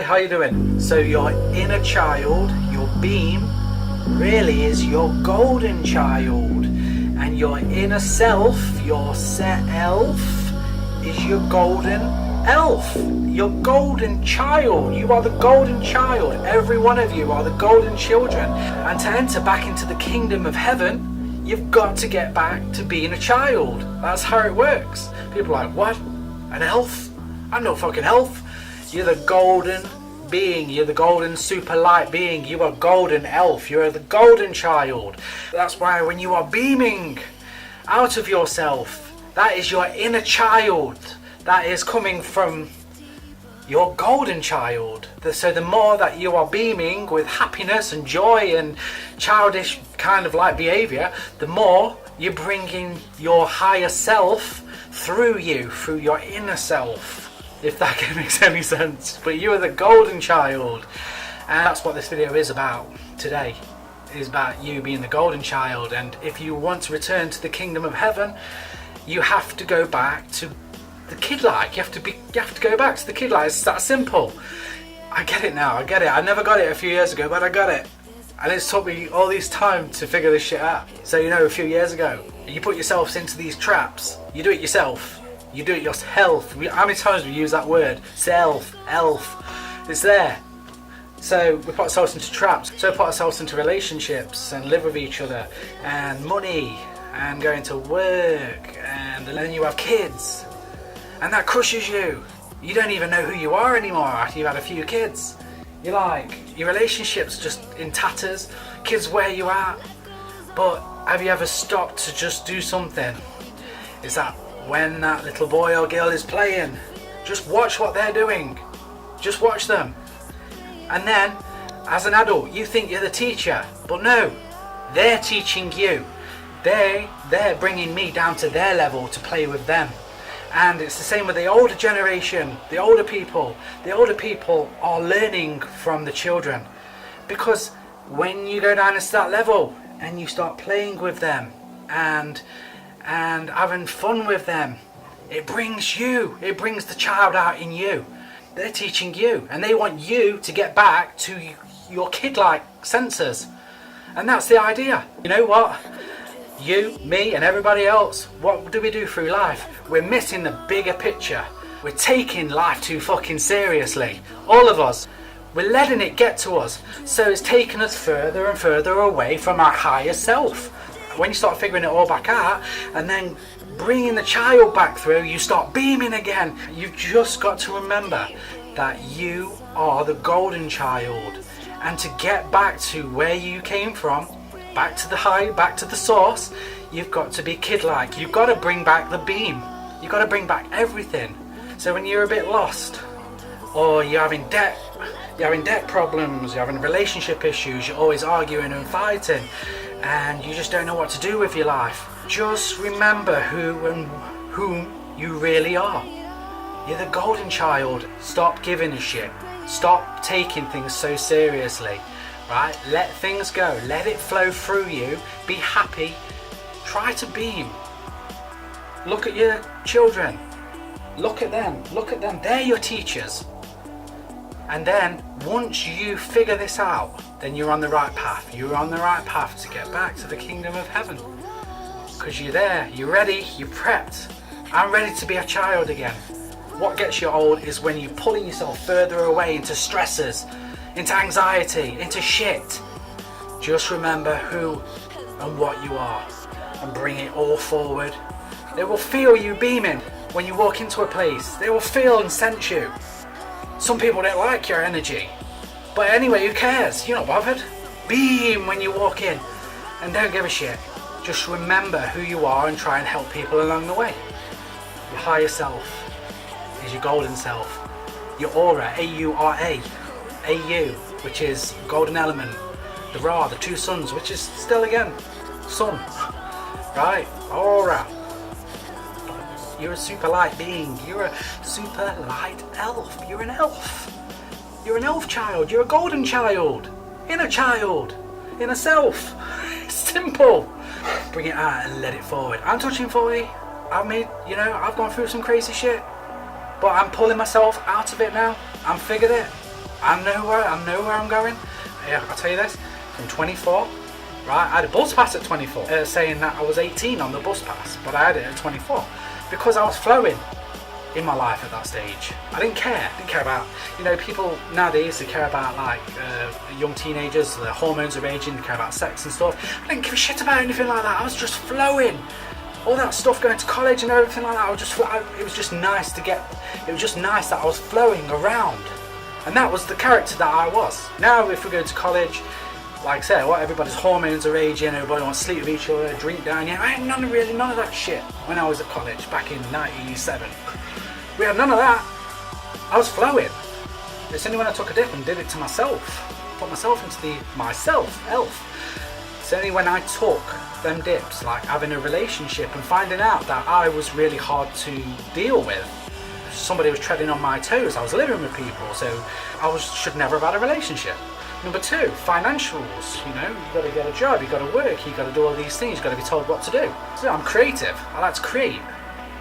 How you doing? So your inner child, your beam, really is your golden child, and your inner self, your self, is your golden elf, your golden child. You are the golden child. Every one of you are the golden children. And to enter back into the kingdom of heaven, you've got to get back to being a child. That's how it works. People are like, what? An elf? I'm no fucking elf. You're the golden being. You're the golden super light being. You are golden elf. You're the golden child. That's why when you are beaming out of yourself, that is your inner child. That is coming from your golden child. So the more that you are beaming with happiness and joy and childish kind of like behavior, the more you're bringing your higher self through you, through your inner self, if that makes any sense. But you are the golden child, and that's what this video is about today. It is about you being the golden child. And if you want to return to the kingdom of heaven, you have to go back to the kid-like. You have to go back to the kid-like. It's that simple. I get it now. I get it. I never got it a few years ago, but I got it. And it's took me all this time to figure this shit out. So a few years ago, you put yourselves into these traps. You do it yourself. You do it yourself. How many times we use that word? Self, elf. It's there. So we put ourselves into traps. So we put ourselves into relationships and live with each other and money and going to work, and then you have kids. And that crushes you. You don't even know who you are anymore after you've had a few kids. You're like, your relationship's just in tatters. Kids wear you out. But have you ever stopped to just do something? Is that when that little boy or girl is playing, just watch what they're doing. Just watch them. And then, as an adult, you think you're the teacher. But no, they're teaching you. They're bringing me down to their level to play with them. And it's the same with the older generation, the older people. The older people are learning from the children. Because when you go down to that level and you start playing with them and having fun with them, it brings the child out in you. They're teaching you, and they want you to get back to your kid-like senses. And that's the idea. You know what? You, me, and everybody else, what do we do through life? We're missing the bigger picture. We're taking life too fucking seriously. All of us. We're letting it get to us. So it's taking us further and further away from our higher self. When you start figuring it all back out and then bringing the child back through, you start beaming again. You've just got to remember that you are the golden child. And to get back to where you came from, back to the high, back to the source, you've got to be kid-like. You've got to bring back the beam. You've got to bring back everything. So when you're a bit lost, or you're having debt problems, you're having relationship issues, you're always arguing and fighting, and you just don't know what to do with your life, just remember whom you really are. You're the golden child. Stop giving a shit. Stop taking things so seriously. Right? Let things go. Let it flow through you. Be happy. Try to beam. Look at your children. Look at them. Look at them. They're your teachers. And then once you figure this out, then you're on the right path. You're on the right path to get back to the kingdom of heaven. Because you're there. You're ready. You're prepped. I'm ready to be a child again. What gets you old is when you're pulling yourself further away into stresses, into anxiety, into shit. Just remember who and what you are and bring it all forward. They will feel you beaming when you walk into a place. They will feel and sense you. Some people don't like your energy, but anyway, who cares? You're not bothered. Beam when you walk in and don't give a shit. Just remember who you are and try and help people along the way. Your higher self is your golden self. Your aura, A-U-R-A. AU, which is golden element, the Ra, the two suns, which is still again sun, right? Aura. You're a super light being. You're a super light elf. You're an elf. You're an elf child. You're a golden child. Inner self. It's simple. Bring it out and let it forward. I'm touching 40. I've gone through some crazy shit, but I'm pulling myself out of it now. I'm figured it. I know where I'm going. Yeah, I'll tell you this. From 24, right? I had a bus pass at 24, saying that I was 18 on the bus pass, but I had it at 24 because I was flowing in my life at that stage. I didn't care. About, people nowadays, they care about like young teenagers, their hormones are raging, they care about sex and stuff. I didn't give a shit about anything like that. I was just flowing. All that stuff, going to college and everything like that, it was just nice that I was flowing around. And that was the character that I was. Now if we go to college, like I said, everybody's hormones are raging, everybody wants to sleep with each other, drink down. I had none of that shit when I was at college back in 97. We had none of that. I was flowing. It's only when I took a dip and did it to myself, put myself into the elf. It's only when I took them dips, like having a relationship and finding out that I was really hard to deal with. Somebody was treading on my toes. I was living with people, so I should never have had a relationship. Number 2, financials. You've got to get a job, you've got to work, you've got to do all these things, you've got to be told what to do. So I'm creative. I like to create.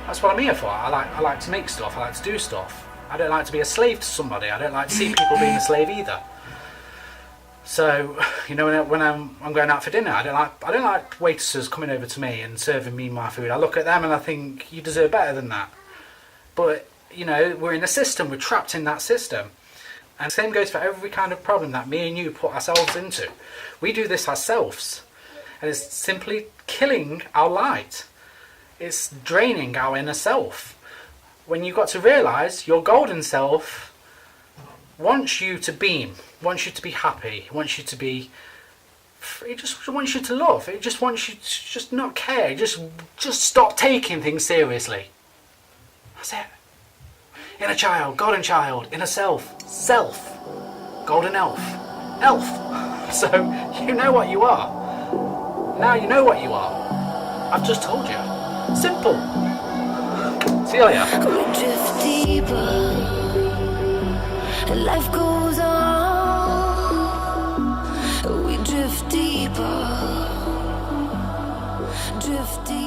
That's what I'm here for. I like to make stuff. I like to do stuff. I don't like to be a slave to somebody. I don't like to see people being a slave either. So, when I'm going out for dinner, I don't like waitresses coming over to me and serving me my food. I look at them and I think, you deserve better than that. But, we're in a system. We're trapped in that system. And the same goes for every kind of problem that me and you put ourselves into. We do this ourselves. And it's simply killing our light. It's draining our inner self. When you've got to realise your golden self wants you to beam, wants you to be happy, wants you to be... It just wants you to love. It just wants you to just not care. Just stop taking things seriously. That's it. Inner child, golden child, inner self, golden elf. So you know what you are. Now you know what you are. I've just told you. Simple. See you later. We drift deeper, and life goes on. We drift deeper, drift deeper.